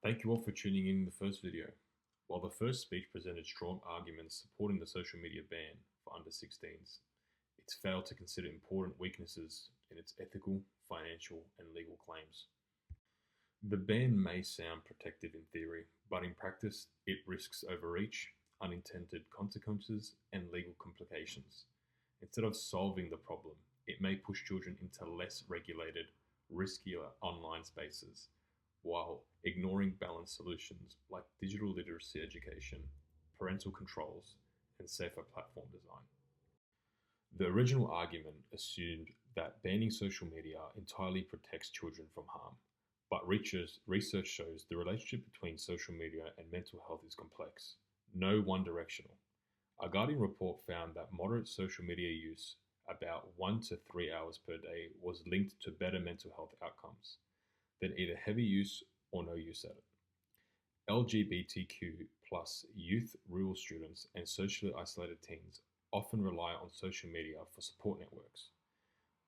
Thank you all for tuning in the first video. While the first speech presented strong arguments supporting the social media ban for under 16s, it's failed to consider important weaknesses in its ethical, financial, and legal claims. The ban may sound protective in theory, but in practice, it risks overreach, unintended consequences, and legal complications. Instead of solving the problem, it may push children into less regulated, riskier online spaces, while ignoring balanced solutions like digital literacy education, parental controls, and safer platform design. The original argument assumed that banning social media entirely protects children from harm, but research shows the relationship between social media and mental health is complex, no one-directional. A Guardian report found that moderate social media use, about 1 to 3 hours per day, was linked to better mental health outcomes than either heavy use or no use at it. LGBTQ plus youth, rural students, and socially isolated teens often rely on social media for support networks,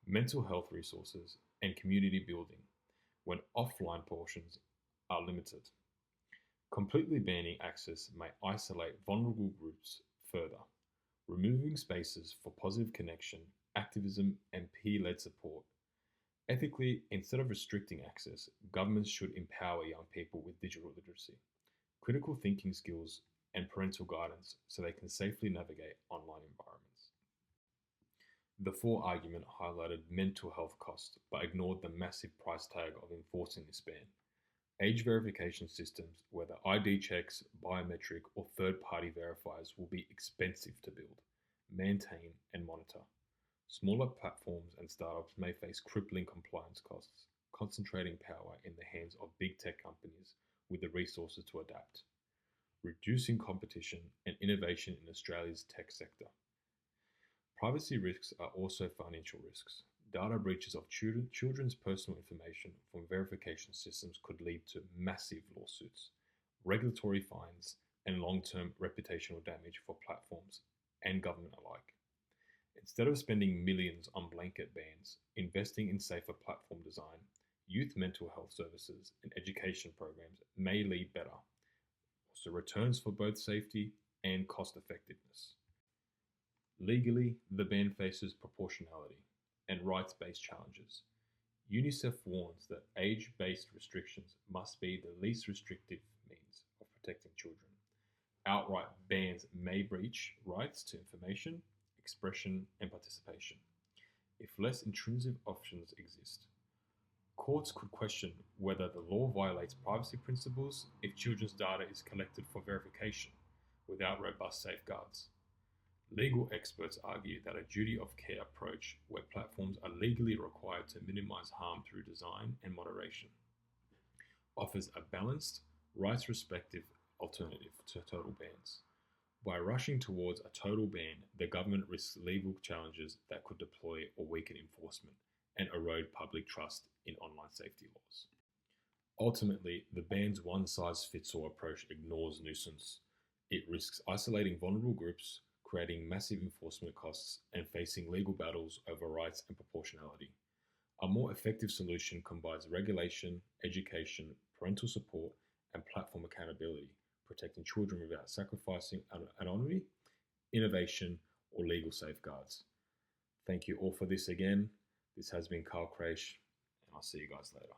mental health resources, and community building when offline portions are limited. Completely banning access may isolate vulnerable groups further, removing spaces for positive connection, activism, and peer-led support. Ethically, instead of restricting access, governments should empower young people with digital literacy, critical thinking skills, and parental guidance so they can safely navigate online environments. The fourth argument highlighted mental health costs but ignored the massive price tag of enforcing this ban. Age verification systems, whether ID checks, biometric, or third-party verifiers, will be expensive to build, maintain, and monitor. Smaller platforms and startups may face crippling compliance costs, concentrating power in the hands of big tech companies with the resources to adapt, reducing competition and innovation in Australia's tech sector. Privacy risks are also financial risks. Data breaches of children's personal information from verification systems could lead to massive lawsuits, regulatory fines, and long-term reputational damage for platforms and government alike. Instead of spending millions on blanket bans, investing in safer platform design, youth mental health services, and education programs may lead better, also returns for both safety and cost effectiveness. Legally, the ban faces proportionality and rights-based challenges. UNICEF warns that age-based restrictions must be the least restrictive means of protecting children. Outright bans may breach rights to information, expression, and participation if less intrusive options exist. Courts could question whether the law violates privacy principles if children's data is collected for verification without robust safeguards. Legal experts argue that a duty of care approach where platforms are legally required to minimize harm through design and moderation offers a balanced, rights-respective alternative to total bans. By rushing towards a total ban, the government risks legal challenges that could deploy or weaken enforcement and erode public trust in online safety laws. Ultimately, the ban's one-size-fits-all approach ignores nuisance. It risks isolating vulnerable groups, creating massive enforcement costs, and facing legal battles over rights and proportionality. A more effective solution combines regulation, education, parental support, and platform accountability, protecting children without sacrificing anonymity, innovation, or legal safeguards. Thank you all for this again. This has been Carl Kraish, and I'll see you guys later.